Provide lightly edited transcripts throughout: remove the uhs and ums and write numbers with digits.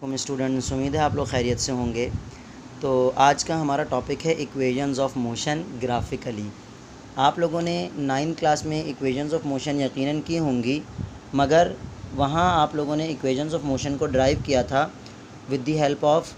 Students, उम्मीद है आप लोग खैरियत से होंगे। तो आज का हमारा टॉपिक है इक्वेशंस ऑफ मोशन ग्राफिकली। आप लोगों ने 9th क्लास में इक्वेशंस ऑफ मोशन यकीनन की होंगी, मगर वहाँ आप लोगों ने इक्वेशंस ऑफ मोशन को ड्राइव किया था with the help of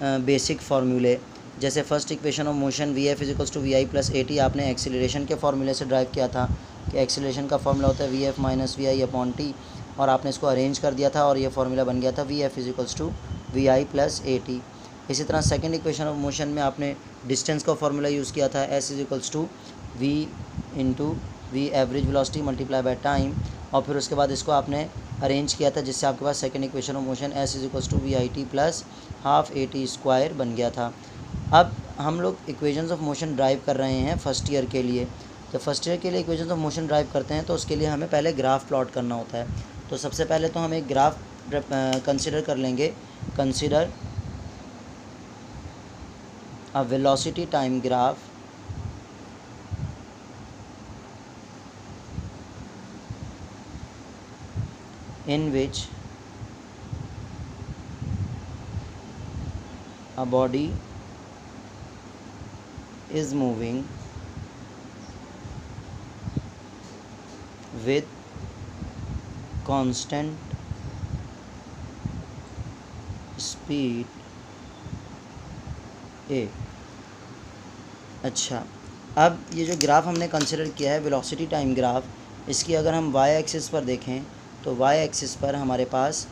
basic फार्मूले। जैसे first equation of motion V F is to V I plus A T आपने एक्सीलरेशन के फार्मूले से ड्राइव किया था कि एक्सीलरेशन का फार्मूला होता है V F minus V I upon T, और आपने इसको अरेंज कर दिया था और ये फार्मूला बन गया था V F is to V I plus A T. इसी तरह सेकंड इक्वेशन ऑफ मोशन में आपने डिस्टेंस का फार्मूला यूज़ किया था S is to V into V average velocity multiply by time, और फिर उसके बाद इसको आपने अरेंज किया था जिससे आपके पास second equation of motion S is to V I T plus half A T square बन गया था। अब हम लोग इक्वेशंस ऑफ मोशन ड्राइव कर रहे हैं फर्स्ट ईयर के लिए। जब फर्स्ट ईयर के लिए इक्वेशंस ऑफ मोशन ड्राइव करते हैं तो उसके लिए हमें पहले ग्राफ प्लॉट करना होता है। तो सबसे पहले तो हम एक ग्राफ कंसिडर कर लेंगे। Consider a velocity time graph in which a body is moving with constant speed a। अच्छा, अब ये जो ग्राफ हमने कंसिडर किया है वेलोसिटी टाइम ग्राफ, इसकी अगर हम y एक्सिस पर देखें तो y एक्सिस पर हमारे पास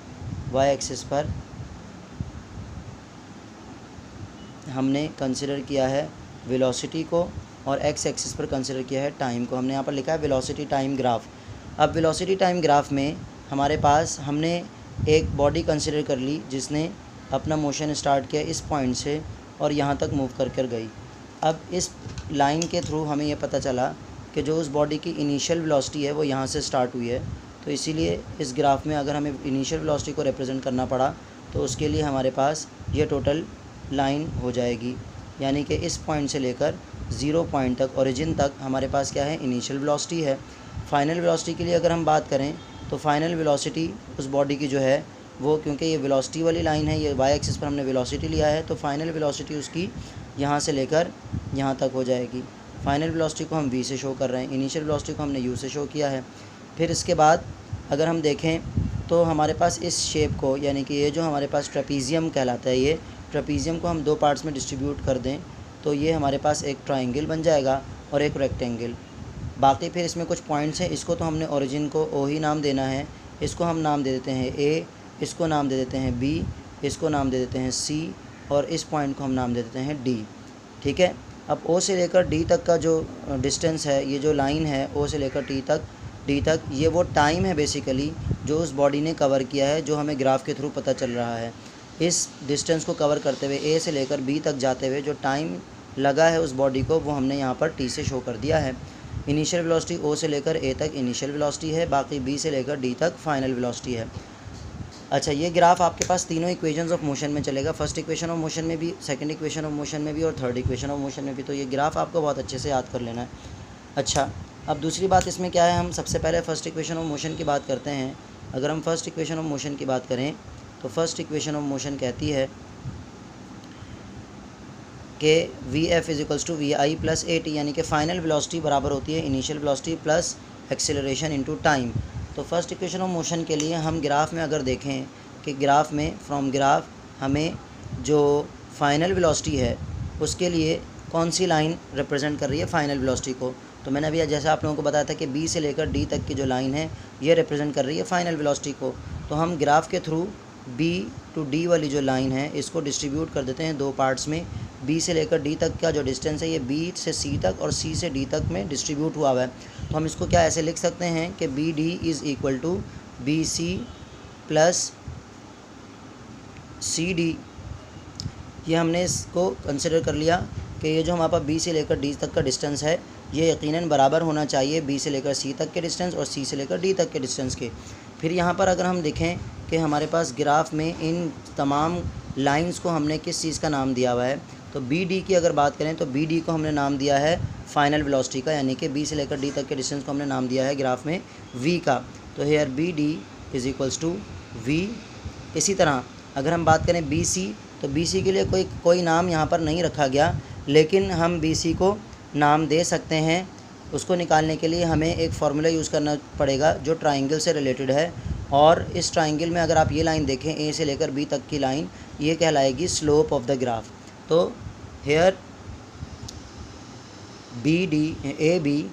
y एक्सिस पर हमने कंसिडर किया है वेलोसिटी को और x एक्सिस पर कंसिडर किया है टाइम को। हमने यहाँ पर लिखा है वेलोसिटी टाइम ग्राफ। अब वेलोसिटी टाइम ग्राफ में हमारे पास हमने एक बॉडी कंसिडर कर ली जिसने अपना मोशन स्टार्ट किया इस पॉइंट से और यहाँ तक मूव कर गई। अब इस लाइन के थ्रू हमें यह पता चला कि जो उस बॉडी की इनिशियल वेलोसिटी है वो यहाँ से स्टार्ट हुई है। तो इसीलिए इस ग्राफ में अगर हमें इनिशियल वेलोसिटी को रिप्रेजेंट करना पड़ा तो उसके लिए हमारे पास ये टोटल लाइन हो जाएगी, यानी कि इस पॉइंट से लेकर 0 पॉइंट तक ओरिजिन तक हमारे पास क्या है, इनिशियल वेलोसिटी है। फाइनल वेलोसिटी के लिए अगर हम बात करें तो फाइनल वेलोसिटी उस बॉडी की जो है वो, क्योंकि ये वेलोसिटी वाली लाइन है, ये वाई एक्सिस पर हमने वेलोसिटी लिया है, तो फाइनल वेलोसिटी उसकी यहाँ से लेकर यहाँ तक हो जाएगी। फाइनल वेलोसिटी को हम v से शो कर रहे हैं, इनिशियल वेलोसिटी को हमने u से शो किया है। फिर इसके बाद अगर हम देखें तो हमारे पास इस शेप को, यानी कि ये जो हमारे पास ट्रेपीजियम कहलाता है, ये ट्रेपीजियम को हम 2 पार्ट्स में डिस्ट्रीब्यूट कर दें तो ये हमारे पास एक ट्रायंगल बन जाएगा और एक रेक्टेंगल। बाकी फिर इसमें कुछ पॉइंट्स हैं, इसको तो हमने ओरिजिन को ओ ही नाम देना है, इसको हम नाम दे देते हैं ए, इसको नाम दे देते हैं बी, इसको नाम दे देते हैं सी, और इस पॉइंट को हम नाम दे देते हैं डी। ठीक है। अब ओ से लेकर डी तक का जो डिस्टेंस है, ये जो लाइन है ओ से लेकर डी तक, ये वो टाइम है बेसिकली जो उस बॉडी ने कवर किया है, जो हमें ग्राफ के थ्रू पता चल रहा है। इस डिस्टेंस को कवर करते हुए ए से लेकर बी तक जाते हुए जो टाइम लगा है उस बॉडी को, वो हमने यहाँ पर टी से शो कर दिया है। इनिशियल वेलोसिटी ओ से लेकर ए तक इनिशियल वेलोसिटी है, बाकी बी से लेकर डी तक फाइनल वेलोसिटी है। अच्छा, ये ग्राफ आपके पास तीनों इक्वेशंस ऑफ मोशन में चलेगा, फर्स्ट इक्वेशन ऑफ मोशन में भी, सेकंड इक्वेशन ऑफ मोशन में भी और थर्ड इक्वेशन ऑफ मोशन में भी। तो ये ग्राफ आपको बहुत अच्छे से याद कर लेना है। अच्छा, अब दूसरी बात इसमें क्या है, हम सबसे पहले फर्स्ट इक्वेशन ऑफ मोशन की बात करते हैं। अगर हम फर्स्ट इक्वेशन ऑफ मोशन की बात करें तो फर्स्ट इक्वेशन ऑफ मोशन कहती है कि V F is to V I plus A T, यानी कि फ़ाइनल वेलोसिटी बराबर होती है initial velocity plus acceleration into time. तो फर्स्ट इक्वेशन ऑफ मोशन के लिए हम ग्राफ में अगर देखें कि ग्राफ में फ्रॉम ग्राफ हमें जो फाइनल वेलोसिटी है उसके लिए कौन सी लाइन रिप्रेजेंट कर रही है फाइनल वेलोसिटी को, तो मैंने अभी जैसा आप लोगों को बताया था कि बी से लेकर डी तक की जो लाइन है ये रिप्रेजेंट कर रही है फाइनल वेलोसिटी को। तो हम ग्राफ के थ्रू बी टू डी वाली जो लाइन है इसको डिस्ट्रीब्यूट कर देते हैं 2 पार्ट्स में। बी से लेकर डी तक का जो डिस्टेंस है ये बी से सी तक और सी से डी तक में डिस्ट्रीब्यूट हुआ है। तो हम इसको क्या ऐसे लिख सकते हैं कि B D is equal to B C plus C D. ये हमने इसको कंसिडर कर लिया कि ये जो हमारे पास बी से लेकर डी तक का डिस्टेंस है ये यकीनन बराबर होना चाहिए बी से लेकर सी तक के डिस्टेंस और सी से लेकर डी तक के डिस्टेंस के। फिर यहाँ पर अगर हम देखें कि हमारे पास ग्राफ में इन तमाम लाइंस को हमने किस चीज़ का नाम दिया हुआ है, तो बी डी की अगर बात करें तो बी डी को हमने नाम दिया है फाइनल वेलोसिटी का, यानी कि बी से लेकर डी तक के डिस्टेंस को हमने नाम दिया है ग्राफ में वी का। तो here B D is equals to V. इसी तरह अगर हम बात करें BC, तो BC के लिए कोई नाम यहाँ पर नहीं रखा गया, लेकिन हम BC को नाम दे सकते हैं। उसको निकालने के लिए हमें एक फार्मूला यूज़ करना पड़ेगा जो ट्राइंगल से रिलेटेड है, और इस ट्राइंगल में अगर आप ये लाइन देखें, A से लेकर B तक की लाइन, ये कहलाएगी स्लोप ऑफ द ग्राफ। तो हेयर AB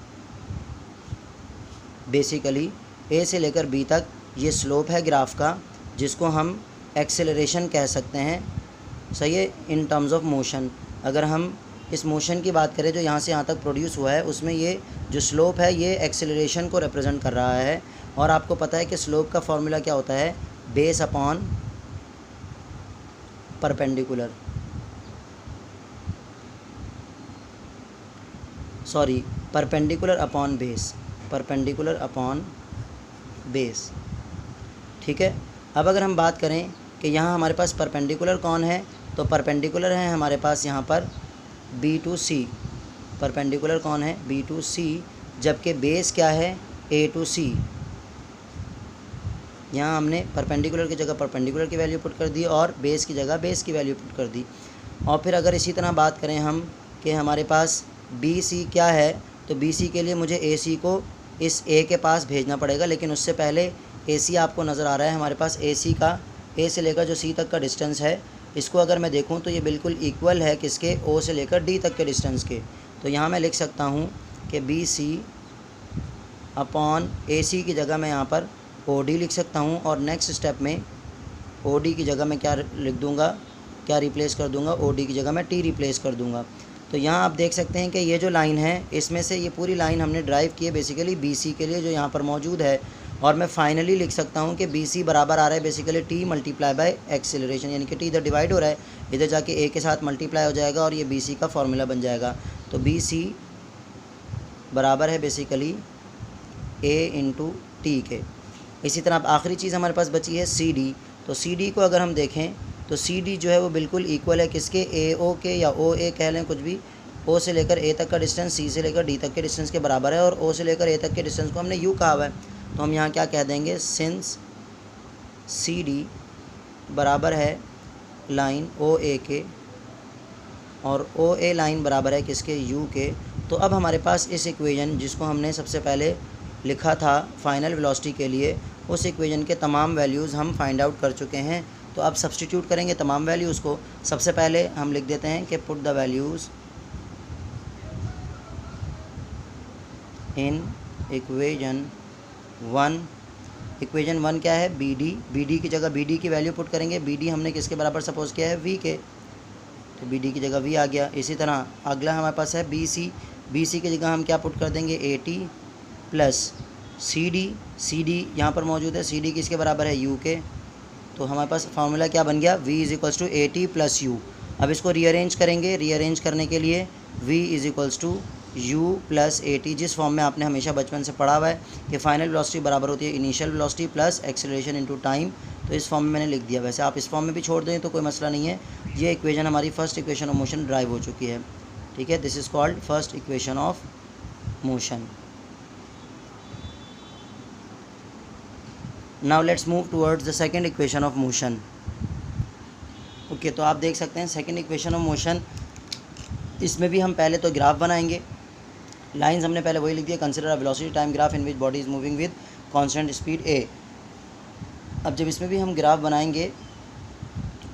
बेसिकली A से लेकर B तक ये स्लोप है ग्राफ का, जिसको हम एक्सेलरेशन कह सकते हैं, सही है, इन टर्म्स ऑफ मोशन। अगर हम इस मोशन की बात करें जो यहाँ से यहाँ तक प्रोड्यूस हुआ है, उसमें ये जो स्लोप है ये एक्सेलरेशन को रिप्रेजेंट कर रहा है। और आपको पता है कि स्लोप का फॉर्मूला क्या होता है, base upon perpendicular, perpendicular upon base, perpendicular upon base. ठीक है। अब अगर हम बात करें कि यहाँ हमारे पास परपेंडिकुलर कौन है, तो परपेंडिकुलर है हमारे पास यहाँ पर B to C। परपेंडिकुलर कौन है, B to C, जबकि बेस क्या है, A to C। यहाँ हमने परपेंडिकुलर की जगह परपेंडिकुलर की वैल्यू पुट कर दी और बेस की जगह बेस की वैल्यू पुट कर दी। और फिर अगर इसी तरह बात करें हम कि हमारे पास BC क्या है, तो BC के लिए मुझे AC को इस A के पास भेजना पड़ेगा, लेकिन उससे पहले AC आपको नज़र आ रहा है हमारे पास, AC का A से लेकर जो C तक का डिस्टेंस है, इसको अगर मैं देखूं तो ये बिल्कुल इक्वल है किसके, O से लेकर D तक के डिस्टेंस के। तो यहाँ मैं लिख सकता हूँ कि BC अपॉन AC की जगह मैं यहाँ पर OD लिख सकता हूँ, और नेक्स्ट स्टेप में OD की जगह मैं क्या लिख दूँगा, क्या रिप्लेस कर दूँगा, OD की जगह मैं T रिप्लेस कर दूँगा। तो यहाँ आप देख सकते हैं कि ये जो लाइन है, इसमें से ये पूरी लाइन हमने ड्राइव की है बेसिकली BC के लिए जो यहाँ पर मौजूद है, और मैं फाइनली लिख सकता हूँ कि BC बराबर आ रहा है basically T multiply by acceleration, यानी कि T इधर डिवाइड हो रहा है, इधर जाके A के साथ मल्टीप्लाई हो जाएगा और ये BC का फार्मूला बन जाएगा। तो BC बराबर है बेसिकली A इंटू T के। इसी तरह अब आखिरी चीज़ हमारे पास बची है CD। तो CD को अगर हम देखें तो CD जो है वो बिल्कुल इक्वल है किसके, AO के, या OA कह लें कुछ भी। O से लेकर A तक का डिस्टेंस C से लेकर D तक के डिस्टेंस के बराबर है, और O से लेकर A तक के डिस्टेंस को हमने U कहा हुआ है। तो हम यहाँ क्या कह देंगे, सिंस CD बराबर है लाइन OA के और OA लाइन बराबर है किसके, U के। तो अब हमारे पास इस इक्वेशन जिसको हमने सबसे पहले लिखा था फाइनल वेलोसिटी के लिए, उस इक्वेशन के तमाम वैल्यूज़ हम फाइंड आउट कर चुके हैं। तो अब सब्सटीट्यूट करेंगे तमाम वैल्यूज़ को। सबसे पहले हम लिख देते हैं कि put the values in equation 1। Equation 1 क्या है, BD की जगह BD की वैल्यू पुट करेंगे। BD हमने किसके बराबर सपोज़ किया है, V के, तो BD की जगह V आ गया। इसी तरह अगला हमारे पास है BC की जगह हम क्या पुट कर देंगे, AT प्लस CD यहाँ पर मौजूद है, CD किसके बराबर है, U के। तो हमारे पास फार्मूला क्या बन गया, V = AT प्लस U। अब इसको रीअरेंज करेंगे, रीअरेंज करने के लिए V = U प्लस AT, जिस फॉर्म में आपने हमेशा बचपन से पढ़ा हुआ है कि फाइनल वेलोसिटी बराबर होती है initial velocity plus acceleration into time. तो इस फॉर्म में मैंने लिख दिया। वैसे आप इस फॉर्म में भी छोड़ दें तो कोई मसला नहीं है। ये इक्वेशन हमारी first equation of motion drive हो चुकी है। ठीक है, this is called first equation of motion. Now let's move towards the second equation of motion. Okay, तो आप देख सकते हैं सेकेंड इक्वेशन ऑफ मोशन, इसमें भी हम पहले तो ग्राफ बनाएंगे। लाइंस हमने पहले वही लिख दिया, consider a velocity time graph in which body is moving with constant speed a। अब जब इसमें भी हम ग्राफ बनाएंगे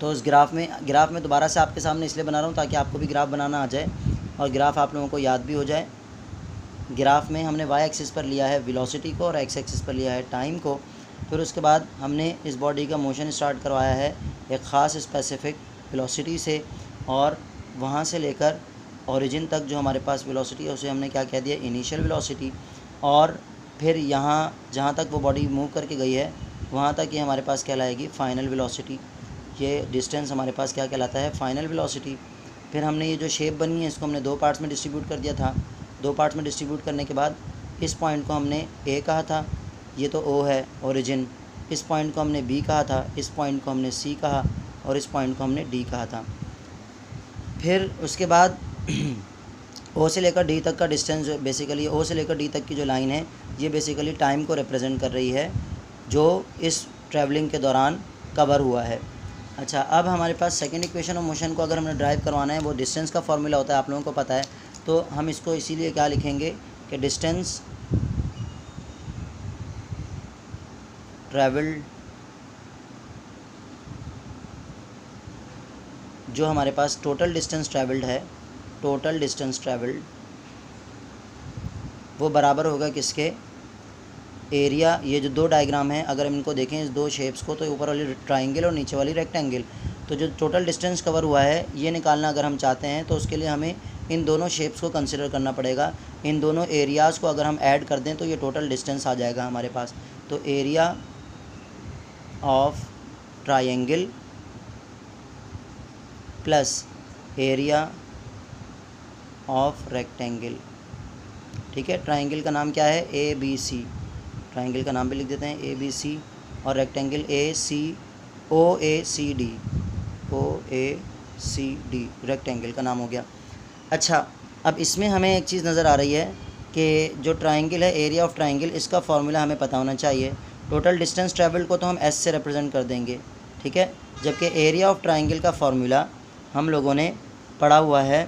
तो उस ग्राफ में दोबारा से आपके सामने इसलिए बना रहा हूँ ताकि आपको भी ग्राफ बनाना आ जाए और ग्राफ आप लोगों को याद भी हो जाए। ग्राफ में हमने y एक्सिस पर लिया है वेलोसिटी को और x एक्सिस पर लिया है टाइम को। फिर उसके बाद हमने इस बॉडी का मोशन स्टार्ट करवाया है एक ख़ास स्पेसिफिक वेलोसिटी से, और वहाँ से लेकर ओरिजिन तक जो हमारे पास वेलोसिटी है उसे हमने क्या कह दिया, इनिशियल वेलोसिटी। और फिर यहाँ जहाँ तक वो बॉडी मूव करके गई है वहाँ तक ये हमारे पास कहलाएगी फ़ाइनल वेलोसिटी। ये डिस्टेंस हमारे पास क्या कहलाता है, फ़ाइनल वेलोसिटी। फिर हमने ये जो शेप बनी है इसको हमने दो पार्ट्स में डिस्ट्रीब्यूट कर दिया था। दो पार्ट्स में डिस्ट्रीब्यूट करने के बाद इस पॉइंट को हमने A कहा था, ये तो O है ओरिजिन। इस पॉइंट को हमने B कहा था, इस पॉइंट को हमने C कहा और इस पॉइंट को हमने D कहा था। फिर उसके बाद O से लेकर D तक का डिस्टेंस, बेसिकली O से लेकर D तक की जो लाइन है ये बेसिकली टाइम को रिप्रेजेंट कर रही है जो इस ट्रैवलिंग के दौरान कवर हुआ है। अच्छा, अब हमारे पास सेकेंड इक्वेशन ऑफ मोशन को अगर हमें ड्राइव करवाना है, वो डिस्टेंस का फॉर्मूला होता है, आप लोगों को पता है। तो हम इसको इसीलिए क्या लिखेंगे कि डिस्टेंस ट्रैवल्ड, जो हमारे पास टोटल डिस्टेंस ट्रैवल्ड है, टोटल डिस्टेंस ट्रैवल्ड वो बराबर होगा किसके, एरिया। ये जो दो डायग्राम हैं अगर हम इनको देखें, इस दो शेप्स को, तो ऊपर वाली ट्राइंगल और नीचे वाली रेक्टेंगल, तो जो टोटल डिस्टेंस कवर हुआ है ये निकालना अगर हम चाहते हैं तो उसके लिए हमें इन दोनों शेप्स को कंसिडर करना पड़ेगा। इन दोनों एरियाज़ को अगर हम ऐड कर दें तो ये टोटल डिस्टेंस आ जाएगा हमारे पास। तो area of triangle plus area of rectangle, ठीक है। ट्राइंगल का नाम क्या है, ए बी सी, ट्राइंगल का नाम भी लिख देते हैं ए बी सी, और rectangle A C O A C D, O A C D rectangle का नाम हो गया। अच्छा, अब इसमें हमें एक चीज़ नज़र आ रही है कि जो ट्राइंगल है, एरिया ऑफ ट्राइंगल, इसका फॉर्मूला हमें पता होना चाहिए। टोटल डिस्टेंस ट्रैवल्ड को तो हम एस से रिप्रेजेंट कर देंगे, ठीक है, जबकि एरिया ऑफ ट्राइंगल का फॉर्मूला हम लोगों ने पढ़ा हुआ है।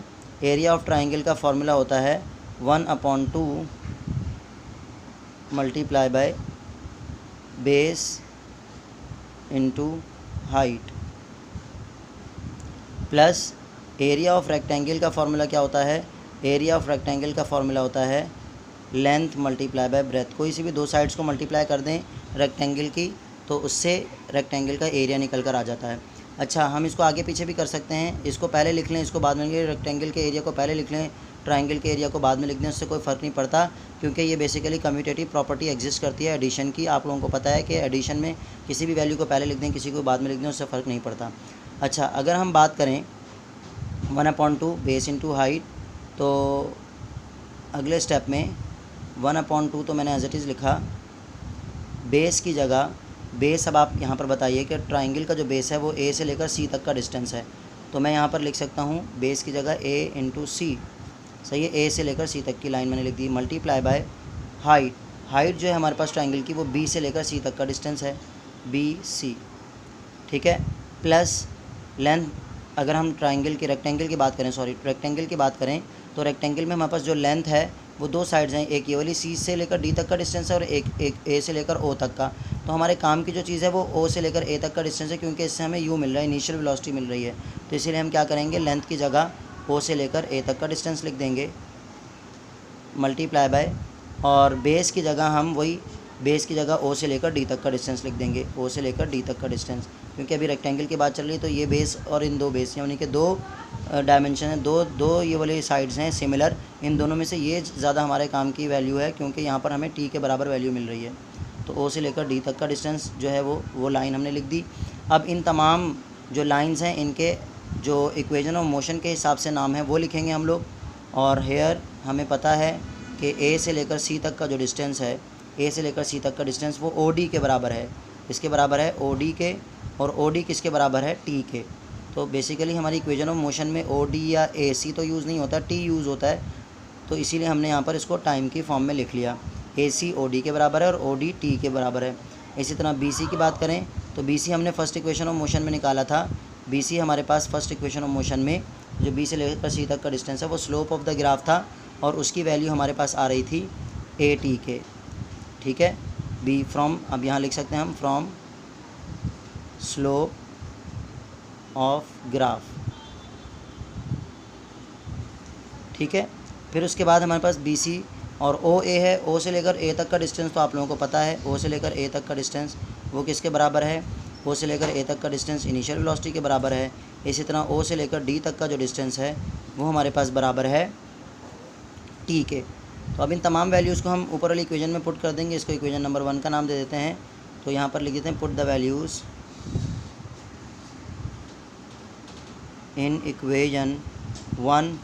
एरिया ऑफ ट्राइंगल का फॉर्मूला होता है 1/2 multiply by base into height, plus area of rectangle का फॉर्मूला क्या होता है, एरिया ऑफ रेक्टेंगल का फॉर्मूला होता है लेंथ मल्टीप्लाई बाय ब्रेथ। कोई सी भी दो साइड्स को मल्टीप्लाई कर दें रेक्टेंगल की तो उससे रेक्टेंगल का एरिया निकल कर आ जाता है। अच्छा, हम इसको आगे पीछे भी कर सकते हैं, इसको पहले लिख लें, इसको बाद में, रेक्टेंगल के एरिया को पहले लिख लें, ट्राइंगल के एरिया को बाद में लिख दें, उससे कोई फ़र्क नहीं पड़ता, क्योंकि ये बेसिकली कम्यूटेटिव प्रॉपर्टी एग्जिस्ट करती है एडिशन की। आप लोगों को पता है कि एडिशन में किसी भी वैल्यू को पहले लिख दें, किसी को बाद में लिख दें, उससे फ़र्क नहीं पड़ता। अच्छा, अगर हम बात करें 1/2 बेस इंटू हाइट, तो अगले स्टेप में 1/2 तो मैंने एज इट इज़ लिखा, बेस की जगह बेस, अब आप यहाँ पर बताइए कि ट्राइंगल का जो बेस है वो ए से लेकर सी तक का डिस्टेंस है, तो मैं यहाँ पर लिख सकता हूँ बेस की जगह ए इंटू सी, सही है, ए से लेकर सी तक की लाइन मैंने लिख दी, मल्टीप्लाई बाय हाइट। हाइट जो है हमारे पास ट्राइंगल की वो बी से लेकर सी तक का डिस्टेंस है, बी सी, ठीक है, प्लस लेंथ। अगर हम ट्राइंगल की रेक्टेंगल की बात करें, सॉरी रेक्टेंगल की बात करें, तो रेक्टेंगल में हमारे पास जो लेंथ है वो दो साइड्स हैं, एक ये वाली सी से लेकर डी तक का डिस्टेंस है और एक ए से लेकर ओ तक का। तो हमारे काम की जो चीज़ है वो ओ से लेकर ए तक का डिस्टेंस है, क्योंकि इससे हमें यू मिल रहा है, इनिशियल वेलोसिटी मिल रही है। तो इसीलिए हम क्या करेंगे, लेंथ की जगह ओ से लेकर ए तक का डिस्टेंस लिख देंगे, मल्टीप्लाई बाय, और बेस की जगह हम वही, बेस की जगह ओ से लेकर डी तक का डिस्टेंस लिख देंगे, ओ से लेकर डी तक का डिस्टेंस, क्योंकि अभी रेक्टेंगल की बात चल रही है। तो ये बेस और इन दो बेस, यानी कि दो डायमेंशन है, दो ये वाले साइड्स हैं सिमिलर, इन दोनों में से ये ज़्यादा हमारे काम की वैल्यू है, क्योंकि यहाँ पर हमें टी के बराबर वैल्यू मिल रही है। तो ओ से लेकर डी तक का डिस्टेंस जो है वो लाइन हमने लिख दी। अब इन तमाम जो लाइन्स हैं इनके जो इक्वेशन ऑफ मोशन के हिसाब से नाम है वो लिखेंगे हम लोग। और हेयर हमें पता है कि ए से लेकर सी तक का जो डिस्टेंस है, ए से लेकर सी तक का डिस्टेंस वो ओ डी के बराबर है, इसके बराबर है ओ डी के, और ओ डी किसके बराबर है, टी के। तो बेसिकली हमारी इक्वेशन ऑफ मोशन में ओ डी या ए सी तो यूज़ नहीं होता, टी यूज़ होता है, तो इसीलिए हमने यहाँ पर इसको टाइम की फॉर्म में लिख लिया, ए सी ओ डी के बराबर है और ओ डी टी के बराबर है। इसी तरह बी सी की बात करें तो बी सी हमने फर्स्ट इक्वेशन ऑफ मोशन में निकाला था, बी सी हमारे पास फर्स्ट इक्वेशन ऑफ मोशन में जो बी से लेकर सी तक का डिस्टेंस है वो स्लोप ऑफ द ग्राफ था, और उसकी वैल्यू हमारे पास आ रही थी ए टी के, ठीक है। बी फ्रॉम, अब यहाँ लिख सकते हैं हम फ्रॉम स्लोप ऑफ ग्राफ, ठीक है। फिर उसके बाद हमारे पास बी सी और ओ ए है, ओ से लेकर ए तक का डिस्टेंस तो आप लोगों को पता है, ओ से लेकर ए तक का डिस्टेंस वो किसके बराबर है, ओ से लेकर ए तक का डिस्टेंस इनिशियल वेलोसिटी के बराबर है। इसी तरह ओ से लेकर डी तक का जो डिस्टेंस है वो हमारे पास बराबर है टी के। तो अब इन तमाम वैल्यूज़ को हम ऊपर वाली इक्वेशन में पुट कर देंगे, इसको इक्वेशन नंबर 1 का नाम दे देते हैं। तो यहाँ पर लिख देते हैं put the values in equation 1,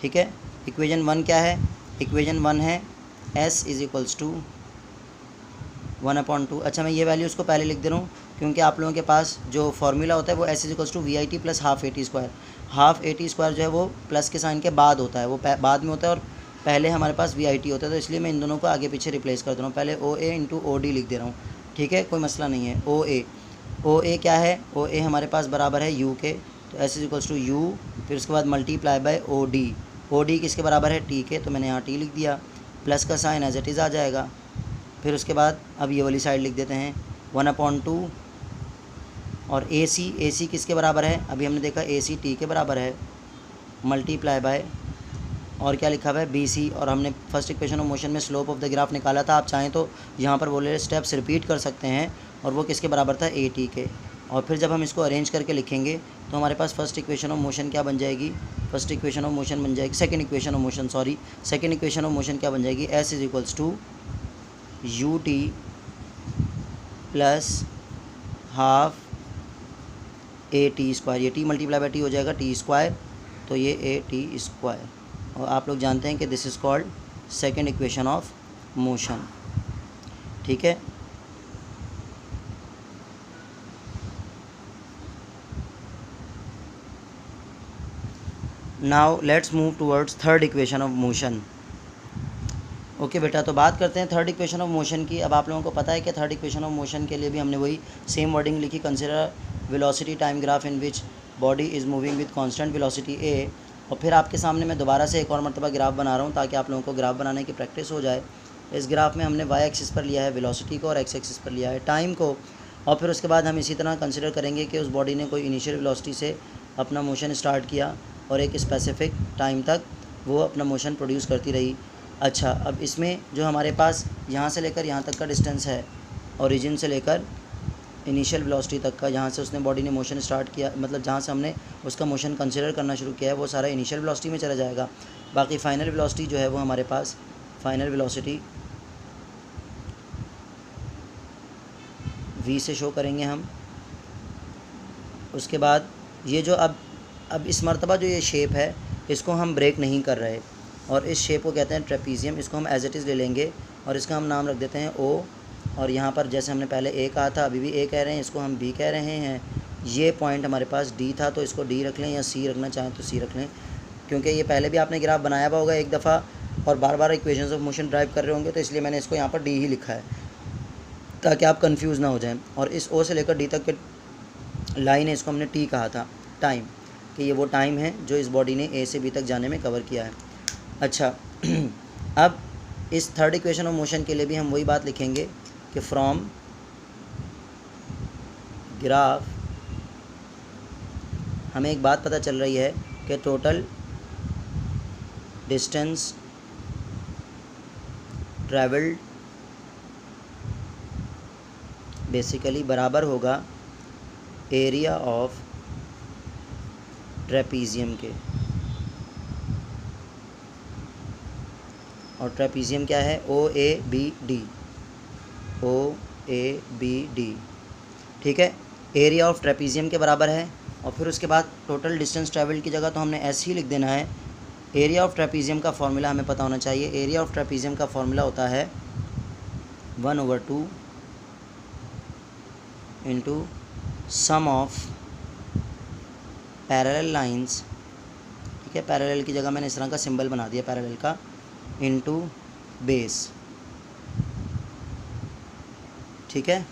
ठीक है। इक्वेशन 1 क्या है, इक्वेशन 1 है s इज़ इक्वल्स टू 1/2। अच्छा, मैं ये वैल्यूज़ को पहले लिख दे रहा हूँ क्योंकि आप लोगों के पास जो फार्मूला होता है वो s is equals to VIT plus half AT square. Half AT square जो है वो प्लस के साइन के बाद होता है, वो बाद में होता है, और पहले हमारे पास VIT होता है, तो इसलिए मैं इन दोनों को आगे पीछे रिप्लेस कर दे रहा हूँ। पहले OA इंटू OD लिख दे रहा हूँ, ठीक है, कोई मसला नहीं है। OA ओ ए क्या है, ओ ए हमारे पास बराबर है यू के, तो S is equals to U, फिर उसके बाद multiply by O D. O D किसके बराबर है, टी के, तो मैंने यहाँ टी लिख दिया, प्लस का साइन एज इट इज़ आ जाएगा। फिर उसके बाद अब ये वाली साइड लिख देते हैं 1/2, और ए सी किसके बराबर है, अभी हमने देखा ए सी टी के बराबर है, मल्टीप्लाई बाय और क्या लिखा हुआ है बी सी, और हमने फर्स्ट इक्वेशन ऑफ मोशन में स्लोप ऑफ द ग्राफ निकाला था। आप चाहें तो यहाँ पर बोले स्टेप्स रिपीट कर सकते हैं, और वो किसके बराबर था, ए टी के। और फिर जब हम इसको अरेंज करके लिखेंगे तो हमारे पास फर्स्ट इक्वेशन ऑफ मोशन क्या बन जाएगी, फर्स्ट इक्वेशन ऑफ मोशन बन जाएगी, सेकंड इक्वेशन ऑफ मोशन क्या बन जाएगी, S is equals to U T plus half A T square, ये टी मल्टीप्लाई बाई टी हो जाएगा टी स्क्वायर, तो ये ए टी स्क्वायर। और आप लोग जानते हैं कि this is called second equation of motion. ठीक है, now let's move towards third equation of motion. Okay बेटा, तो बात करते हैं थर्ड इक्वेशन ऑफ मोशन की। अब आप लोगों को पता है कि थर्ड इक्वेशन ऑफ मोशन के लिए भी हमने वही सेम वर्डिंग लिखी, consider velocity time graph in which body is moving with constant velocity A. और फिर आपके सामने मैं दोबारा से एक और मरतबा ग्राफ बना रहा हूँ ताकि आप लोगों को ग्राफ बनाने की प्रैक्टिस हो जाए। इस ग्राफ में हमने वाई एक्सिस पर लिया है वेलोसिटी को और एक्स एक्सिस पर लिया है टाइम को, और फिर उसके बाद हम इसी तरह कंसिडर करेंगे कि उस बॉडी ने कोई इनिशियल वेलोसिटी से अपना मोशन स्टार्ट किया और एक स्पेसिफिक टाइम तक वो अपना मोशन प्रोड्यूस करती रही। अच्छा, अब इसमें जो हमारे पास यहाँ से लेकर यहाँ तक का डिस्टेंस है, ओरिजिन से लेकर इनिशियल वेलोसिटी तक का, जहाँ से उसने बॉडी ने मोशन स्टार्ट किया, मतलब जहाँ से हमने उसका मोशन कंसिडर करना शुरू किया है, वो सारा इनिशियल वेलोसिटी में चला जाएगा। बाकी फ़ाइनल वेलोसिटी जो है वो हमारे पास फाइनल वेलोसिटी v से शो करेंगे हम। उसके बाद ये जो अब इस मरतबा जो ये शेप है इसको हम ब्रेक नहीं कर रहे, और इस शेप को कहते हैं ट्रेपीजियम। इसको हम एज इट इज़ ले लेंगे और इसका हम नाम रख देते हैं ओ, और यहाँ पर जैसे हमने पहले ए कहा था अभी भी ए कह रहे हैं, इसको हम बी कह रहे हैं। ये पॉइंट हमारे पास डी था तो इसको डी रख लें, या सी रखना चाहें तो सी रख लें, क्योंकि ये पहले भी आपने ग्राफ बनाया हुआ होगा एक दफ़ा और बार बार इक्वेशंस ऑफ मोशन ड्राइव कर रहे होंगे, तो इसलिए मैंने इसको यहाँ पर डी ही लिखा है ताकि आप कंफ्यूज ना हो जाएं। और इस ओ से लेकर डी तक के लाइन है, इसको हमने टी कहा था टाइम, कि ये वो टाइम है जो इस बॉडी ने ए से बी तक जाने में कवर किया है। अच्छा, अब इस थर्ड इक्वेशन ऑफ मोशन के लिए भी हम वही बात लिखेंगे कि फ्रॉम ग्राफ हमें एक बात पता चल रही है कि टोटल डिस्टेंस ट्रैवल्ड बेसिकली बराबर होगा एरिया ऑफ ट्रेपीजियम के, और ट्रेपीजियम क्या है, O A B D, O A B D. ठीक है, एरिया ऑफ ट्रेपीजियम के बराबर है। और फिर उसके बाद टोटल डिस्टेंस ट्रैवल्ड की जगह तो हमने ऐसे ही लिख देना है। एरिया ऑफ ट्रेपीजियम का फॉर्मूला हमें पता होना चाहिए। एरिया ऑफ ट्रेपीजियम का फॉर्मूला होता है 1/2 into sum of parallel lines. ठीक है, पैरेलल की जगह मैंने इस तरह का सिंबल बना दिया पैरेलल का, इंटू बेस। ठीक है,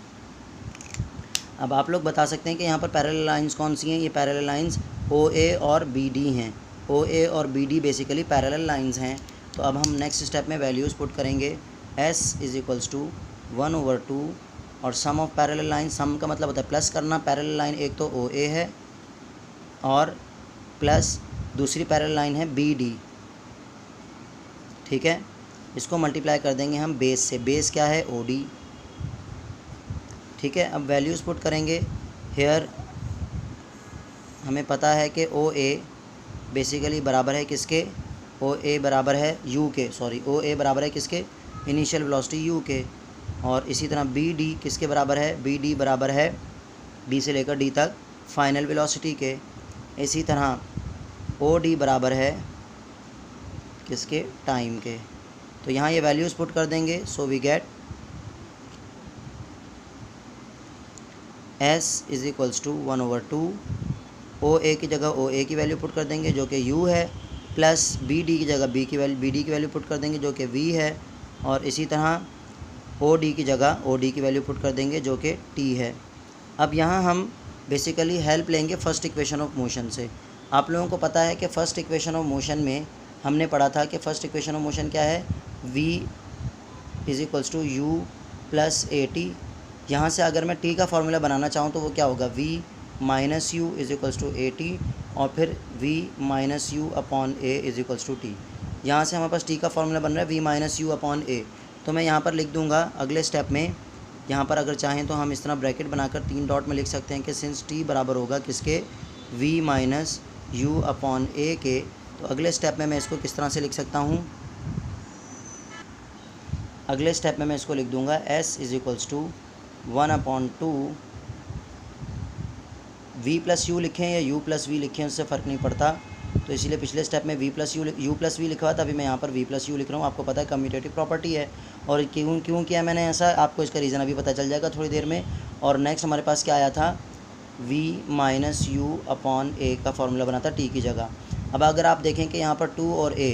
अब आप लोग बता सकते हैं कि यहाँ पर पैरेलल लाइंस कौन सी हैं। ये पैरेलल लाइंस ओ ए और बी डी हैं। ओ ए और B D basically parallel lines हैं। तो अब हम नेक्स्ट स्टेप में वैल्यूज़ पुट करेंगे। एस इज़ इक्वल्स टू 1/2 और sum of parallel line, sum का मतलब होता है प्लस करना। पैरेलल लाइन एक तो ओ ए है और प्लस दूसरी पैरेलल लाइन है बी डी। ठीक है, इसको मल्टीप्लाई कर देंगे हम बेस से। बेस क्या है, ओ डी। ठीक है, अब वैल्यूज़ पुट करेंगे। हेयर हमें पता है कि ओ ए बेसिकली बराबर है किसके, ओ ए बराबर है यू के, सॉरी ओ ए बराबर है किसके, इनिशियल वेलोसिटी यू के। और इसी तरह बी डी किसके बराबर है, बी डी बराबर है बी से लेकर डी तक फाइनल वेलोसिटी के। इसी तरह ओ डी बराबर है किसके, टाइम के। तो यहाँ ये वैल्यूज़ पुट कर देंगे। So we get S is equals to 1/2 O A की जगह ओ ए की वैल्यू पुट कर देंगे जो कि U है, प्लस बी डी की जगह बी डी की वैल्यू पुट कर देंगे जो कि V है, और इसी तरह ओ डी की जगह ओ डी की वैल्यू पुट कर देंगे जो कि T है। अब यहाँ हम बेसिकली हेल्प लेंगे फर्स्ट इक्वेशन ऑफ मोशन से। आप लोगों को पता है कि फ़र्स्ट इक्वेशन ऑफ मोशन में हमने पढ़ा था कि फ़र्स्ट इक्वेशन ऑफ मोशन क्या है, v is equals to U plus A T. यहाँ से अगर मैं t का फार्मूला बनाना चाहूँ तो वो क्या होगा, v minus U is equals to A T और फिर v minus U upon A is equals to T. यहाँ से हमारे पास t का फार्मूला बन रहा है v माइनस यू अपॉन ए। तो मैं यहाँ पर लिख दूँगा अगले स्टेप में, यहाँ पर अगर चाहें तो हम इस तरह ब्रैकेट बनाकर 3 डॉट में लिख सकते हैं कि सिंस t बराबर होगा किसके, v माइनस u अपॉन ए के। तो अगले स्टेप में मैं इसको किस तरह से लिख सकता हूँ, अगले स्टेप में मैं इसको लिख दूँगा s is equals to 1/2 v plus U लिखें या u प्लस वी लिखें उससे फ़र्क नहीं पड़ता। तो इसीलिए पिछले स्टेप में v plus U plus V लिखा हुआ था, अभी मैं यहाँ पर v प्लस यू लिख रहा हूँ। आपको पता है कम्यूटेटिव प्रॉपर्टी है, और क्यों किया मैंने ऐसा, आपको इसका रीज़न अभी पता चल जाएगा थोड़ी देर में। और नेक्स्ट हमारे पास क्या आया था, v माइनस यू अपॉन ए का फार्मूला बना था t की जगह। अब अगर आप देखें कि यहाँ पर 2 और a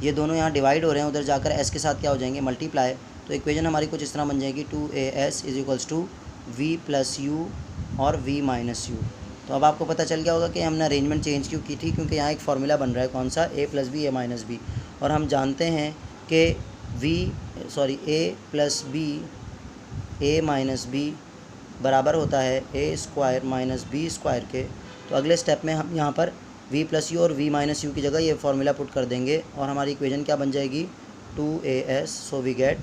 ये दोनों यहाँ डिवाइड हो रहे हैं, उधर जाकर s के साथ क्या हो जाएंगे, मल्टीप्लाई। तो इक्वेशन हमारी कुछ इस तरह बन जाएगी 2as is equals to v plus U और v माइनस यू। तो अब आपको पता चल गया होगा कि हमने अरेंजमेंट चेंज क्यों की थी, क्योंकि यहाँ एक फार्मूला बन रहा है कौन सा, a plus B A minus B. और हम जानते हैं कि a plus B A minus B बराबर होता है a square minus B square के। तो अगले स्टेप में हम यहाँ पर v प्लस यू और v माइनस यू की जगह ये फार्मूला पुट कर देंगे और हमारी इक्वेशन क्या बन जाएगी, 2as। So we get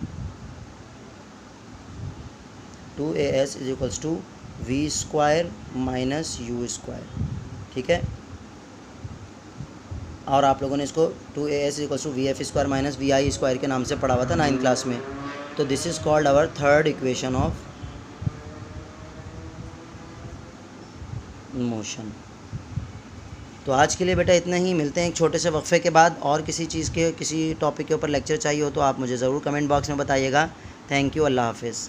2as is equals to v square minus U square. ठीक है, और आप लोगों ने इसको 2as is equals to V F square minus V I square के नाम से पढ़ा हुआ था 9th क्लास में। तो this is called our third equation of motion. तो आज के लिए बेटा इतना ही, मिलते हैं एक छोटे से वक्फे के बाद। और किसी चीज़ के किसी टॉपिक के ऊपर लेक्चर चाहिए हो तो आप मुझे ज़रूर कमेंट बॉक्स में बताइएगा। थैंक यू, अल्लाह हाफिज़।